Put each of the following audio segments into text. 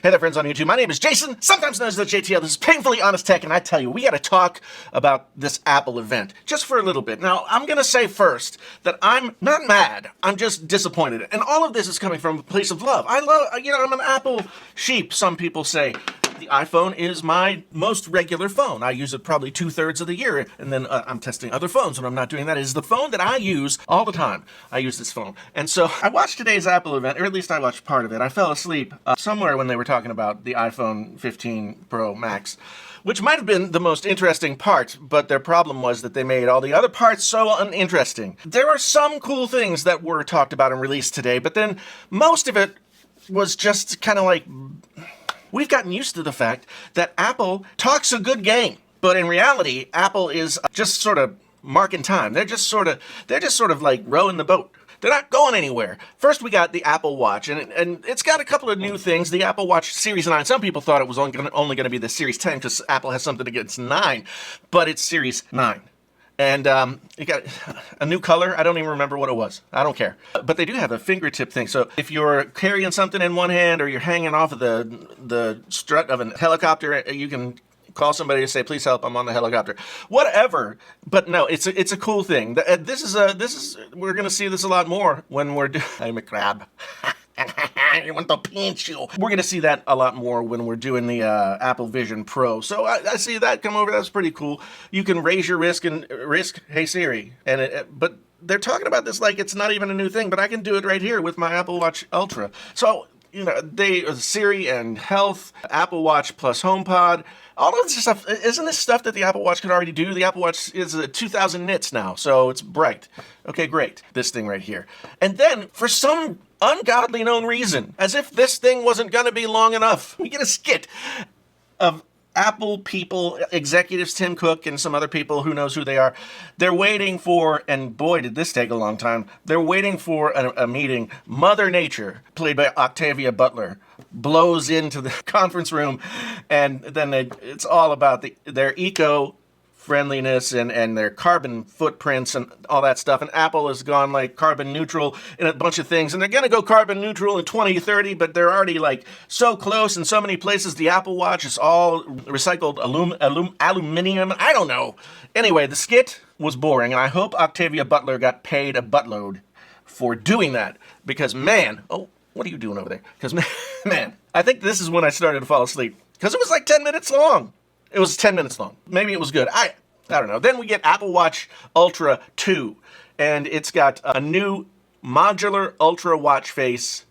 Hey there, friends on YouTube. My name is Jason, sometimes known as the JTL. This is Painfully Honest Tech, and I tell you, we got to talk about this Apple event just for a little bit. Now, I'm going to say first that I'm not mad. I'm just disappointed. And all of this is coming from a place of love. I'm an Apple sheep, some people say. The iPhone is my most regular phone. I use it probably 2/3 of the year, and then I'm testing other phones when I'm not doing that. It is the phone that I use all the time. I use this phone. And so I watched today's Apple event, or at least I watched part of it. I fell asleep somewhere when they were talking about the iPhone 15 Pro Max, which might have been the most interesting part, but their problem was that they made all the other parts so uninteresting. There are some cool things that were talked about and released today, but then most of it was just kind of like... We've gotten used to the fact that Apple talks a good game, but in reality, Apple is just sort of marking time. They're just sort of like rowing the boat. They're not going anywhere. First, we got the Apple Watch, and it's got a couple of new things. The Apple Watch Series 9. Some people thought it was only going to be the Series 10 because Apple has something against 9, but it's Series 9. And you got a new color. I don't even remember what it was. I don't care. But they do have a fingertip thing. So if you're carrying something in one hand or you're hanging off of the strut of a helicopter, you can call somebody to say, "Please help! I'm on the helicopter." Whatever. But no, it's a cool thing. We're gonna see this a lot more when we're I'm a crab. I want to pinch you. We're going to see that a lot more when we're doing the Apple Vision Pro. So I see that come over. That's pretty cool. You can raise your risk, Hey Siri. But they're talking about this like it's not even a new thing, but I can do it right here with my Apple Watch Ultra. So, Siri and Health, Apple Watch plus HomePod, all of this stuff. Isn't this stuff that the Apple Watch can already do? The Apple Watch is 2,000 nits now, so it's bright. Okay, great. This thing right here. And then, for some ungodly known reason, as if this thing wasn't going to be long enough, we get a skit of Apple people, executives, Tim Cook and some other people, who knows who they are. They're waiting for, and boy did this take a long time, they're waiting for a meeting. Mother Nature, played by Octavia Butler, blows into the conference room, and then it's all about their eco-friendliness and their carbon footprints and all that stuff. And Apple has gone like carbon neutral in a bunch of things, and they're going to go carbon neutral in 2030, but they're already like so close in so many places. The Apple Watch is all recycled aluminum. I don't know. Anyway, the skit was boring, and I hope Octavia Butler got paid a buttload for doing that, because man, what are you doing over there? Because man, I think this is when I started to fall asleep, because it was like 10 minutes long. It was 10 minutes long. Maybe it was good. I don't know. Then we get Apple Watch Ultra 2, and it's got a new modular Ultra watch face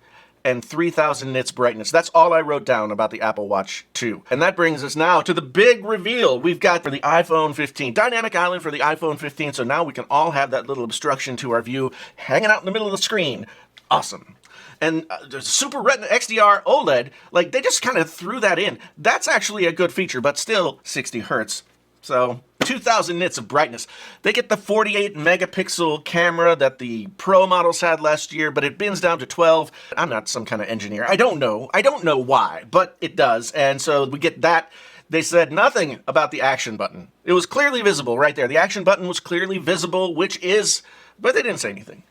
and 3,000 nits brightness. That's all I wrote down about the Apple Watch 2. And that brings us now to the big reveal we've got for the iPhone 15. Dynamic Island for the iPhone 15, so now we can all have that little obstruction to our view hanging out in the middle of the screen. Awesome. And Super Retina XDR OLED, like they just kind of threw that in. That's actually a good feature, but still 60 hertz. So 2,000 nits of brightness. They get the 48 megapixel camera that the Pro models had last year, but it bins down to 12. I'm not some kind of engineer. I don't know why, but it does. And so we get that. They said nothing about the action button. It was clearly visible right there. The action button was clearly visible, but they didn't say anything.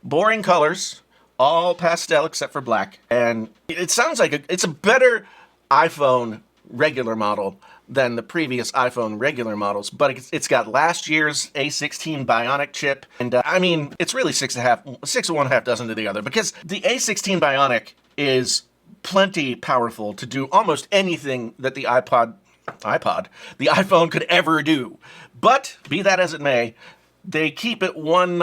Boring colors, all pastel except for black. And it sounds like it's a better iPhone regular model than the previous iPhone regular models, but it's got last year's A16 Bionic chip. And it's really six and one half dozen to the other, because the A16 Bionic is plenty powerful to do almost anything that the the iPhone could ever do. But be that as it may, they keep it one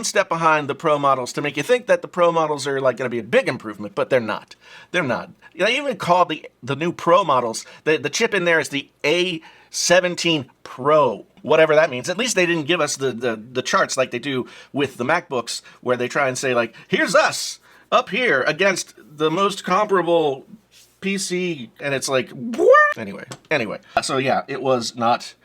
step behind the Pro models, to make you think that the Pro models are like going to be a big improvement, but they're not. They're not. They even call the new Pro models, the chip in there is the A17 Pro, whatever that means. At least they didn't give us the charts like they do with the MacBooks, where they try and say like, here's us up here against the most comparable PC, and it's like, what? Anyway. So yeah, it was not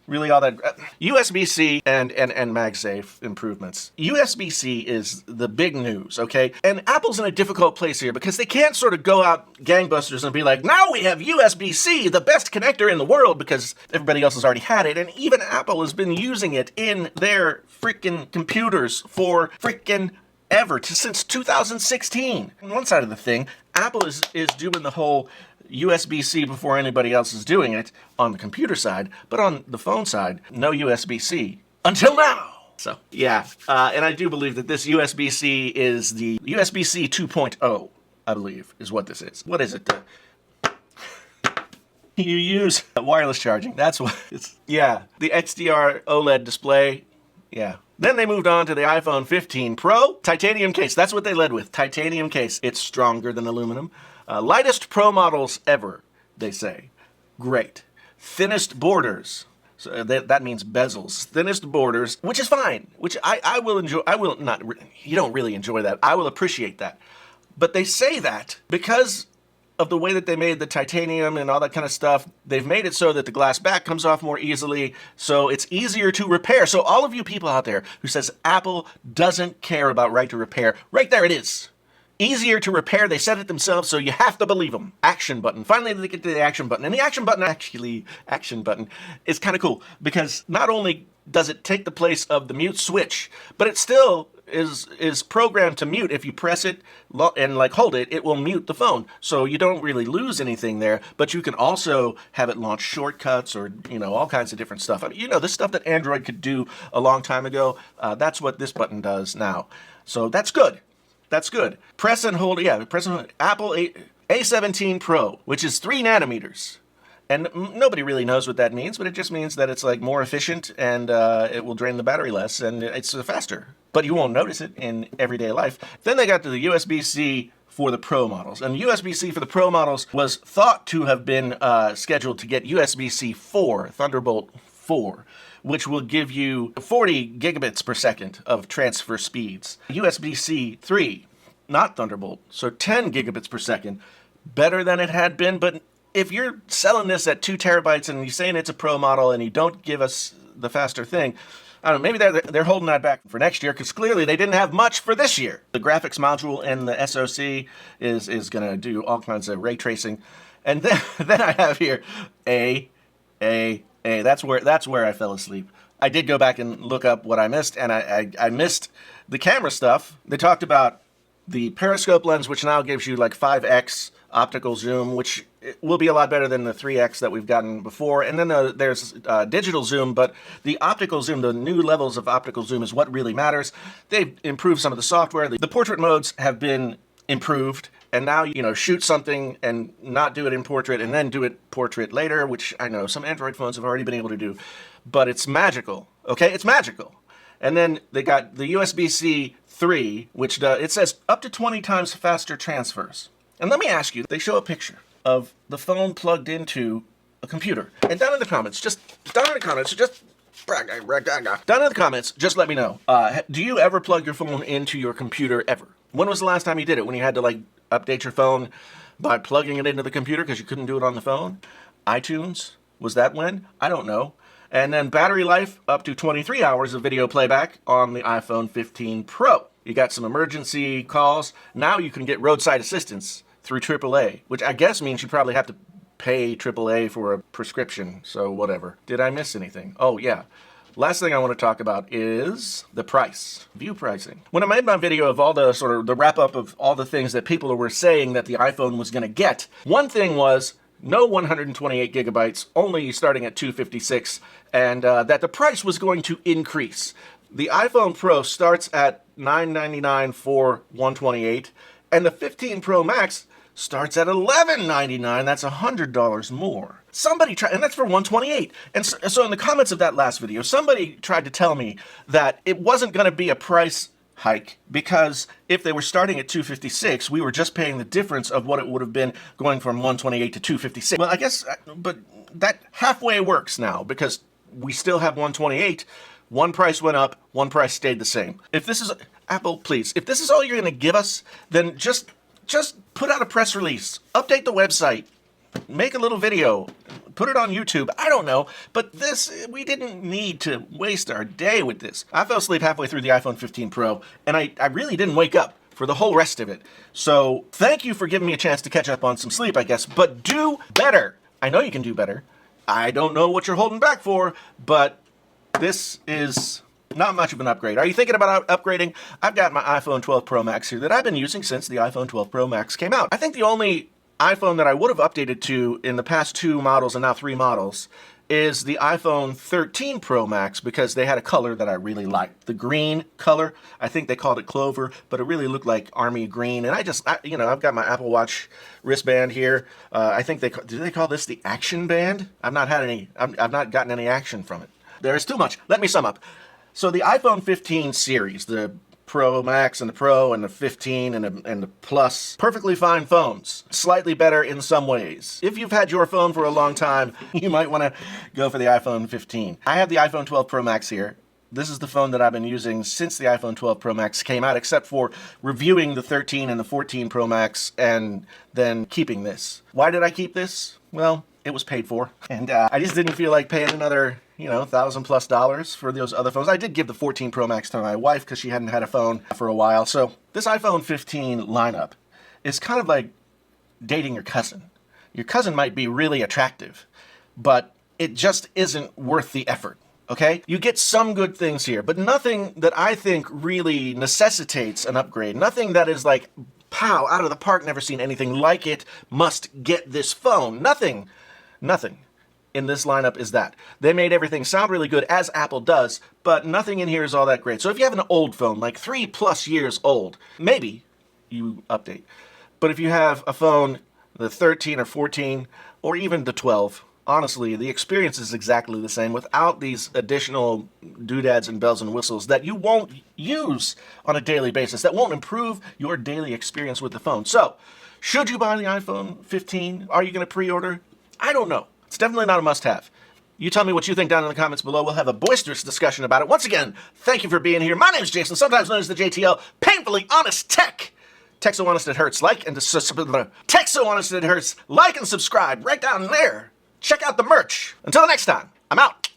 really all that. USBC and MagSafe improvements. USB-C is the big news, okay? And Apple's in a difficult place here, because they can't sort of go out gangbusters and be like, now we have USB-C, the best connector in the world, because everybody else has already had it, and even Apple has been using it in their freaking computers for freaking ever since 2016. On one side of the thing, Apple is doing the whole USB-C before anybody else is doing it on the computer side, but on the phone side, no USB-C until now. So, yeah, and I do believe that this USB-C is the USB-C 2.0, I believe, is what this is. What is it? You use wireless charging. That's what it's, yeah. The XDR OLED display, yeah. Then they moved on to the iPhone 15 Pro. Titanium case, that's what they led with. Titanium case. It's stronger than aluminum. Lightest Pro models ever, they say. Great. Thinnest borders. So that means bezels. Thinnest borders, which is fine. Which I will enjoy. I will not, you don't really enjoy that. I will appreciate that. But they say that because of the way that they made the titanium and all that kind of stuff, they've made it so that the glass back comes off more easily, so it's easier to repair. So all of you people out there who says Apple doesn't care about right to repair, right there it is. Easier to repair, they said it themselves, so you have to believe them. Action button. Finally, they get to the action button. And the action button is kind of cool, because not only does it take the place of the mute switch, but it still is programmed to mute. If you press it and like hold it, it will mute the phone. So you don't really lose anything there, but you can also have it launch shortcuts or, you know, all kinds of different stuff. I mean, you know, the stuff that Android could do a long time ago, that's what this button does now. So that's good. That's good. Press and hold, yeah, press and hold. Apple A17 Pro, which is 3 nanometers. And nobody really knows what that means, but it just means that it's like more efficient and it will drain the battery less and it's faster. But you won't notice it in everyday life. Then they got to the USB-C for the Pro models. And USB-C for the Pro models was thought to have been scheduled to get USB-C 4, Thunderbolt 4, which will give you 40 gigabits per second of transfer speeds. USB-C 3, not Thunderbolt, so 10 gigabits per second. Better than it had been, but if you're selling this at 2 terabytes and you're saying it's a Pro model and you don't give us the faster thing, I don't know, maybe they're holding that back for next year because clearly they didn't have much for this year. The graphics module and the SoC is going to do all kinds of ray tracing. And then I have here that's where I fell asleep. I did go back and look up what I missed, and I missed the camera stuff. They talked about the periscope lens, which now gives you like 5x optical zoom, which will be a lot better than the 3x that we've gotten before. And then there's digital zoom, but the optical zoom, the new levels of optical zoom is what really matters. They've improved some of the software. The portrait modes have been improved, and now, you know, shoot something and not do it in portrait and then do it portrait later, which I know some Android phones have already been able to do, but it's magical, okay? It's magical. And then they got the USB-C 3, which it says up to 20 times faster transfers. And let me ask you, they show a picture of the phone plugged into a computer. And down in the comments, just let me know. Do you ever plug your phone into your computer ever? When was the last time you did it? When you had to like update your phone by plugging it into the computer because you couldn't do it on the phone? iTunes? Was that when? I don't know. And then battery life, up to 23 hours of video playback on the iPhone 15 Pro. You got some emergency calls. Now you can get roadside assistance through AAA, which I guess means you probably have to pay AAA for a prescription, so whatever. Did I miss anything? Oh, yeah. Last thing I want to talk about is the price, view pricing. When I made my video of all the sort of the wrap up of all the things that people were saying that the iPhone was going to get, one thing was no 128 gigabytes, only starting at 256, and that the price was going to increase. The iPhone Pro starts at $999 for 128, and the 15 Pro Max starts at $1199. That's $100 more. Somebody tried, and that's for 128. And so in the comments of that last video, somebody tried to tell me that it wasn't going to be a price hike because if they were starting at 256, we were just paying the difference of what it would have been going from 128 to 256. Well, I guess, but that halfway works now because we still have 128. One price went up, one price stayed the same. If this is, Apple, please, if this is all you're going to give us, then just put out a press release, update the website, make a little video, put it on YouTube. I don't know, but this, we didn't need to waste our day with this. I fell asleep halfway through the iPhone 15 Pro, and I really didn't wake up for the whole rest of it. So thank you for giving me a chance to catch up on some sleep, I guess, but do better. I know you can do better. I don't know what you're holding back for, but this is Not much of an upgrade. Are you thinking about upgrading? I've got my iPhone 12 Pro Max here that I've been using since the iPhone 12 Pro Max came out. I think the only iPhone that I would have updated to in the past 2 models and now 3 models is the iPhone 13 Pro Max, because they had a color that I really liked. The green color, I think they called it clover, but it really looked like army green. And I've got my Apple Watch wristband here. I think do they call this the action band? I've not gotten any action from it. There is too much. Let me sum up. So the iPhone 15 series, the Pro Max and the Pro and the 15 and the Plus, perfectly fine phones. Slightly better in some ways. If you've had your phone for a long time, you might want to go for the iPhone 15. I have the iPhone 12 Pro Max here. This is the phone that I've been using since the iPhone 12 Pro Max came out, except for reviewing the 13 and the 14 Pro Max and then keeping this. Why did I keep this? Well, it was paid for. And I just didn't feel like paying another, $1,000+ for those other phones. I did give the 14 Pro Max to my wife because she hadn't had a phone for a while. So this iPhone 15 lineup is kind of like dating your cousin. Your cousin might be really attractive, but it just isn't worth the effort. Okay? You get some good things here, but nothing that I think really necessitates an upgrade. Nothing that is like, pow, out of the park, never seen anything like it, must get this phone. Nothing in this lineup is that. They made everything sound really good, as Apple does, but nothing in here is all that great. So if you have an old phone, like 3+ years old, maybe you update. But if you have a phone, the 13 or 14, or even the 12, honestly, the experience is exactly the same without these additional doodads and bells and whistles that you won't use on a daily basis, that won't improve your daily experience with the phone. So, should you buy the iPhone 15? Are you going to pre-order? I don't know. It's definitely not a must-have. You tell me what you think down in the comments below. We'll have a boisterous discussion about it. Once again, thank you for being here. My name is Jason, sometimes known as the JTL, Painfully Honest Tech. Tech so honest it hurts. Tech so honest it hurts. Like and subscribe right down there. Check out the merch. Until next time, I'm out.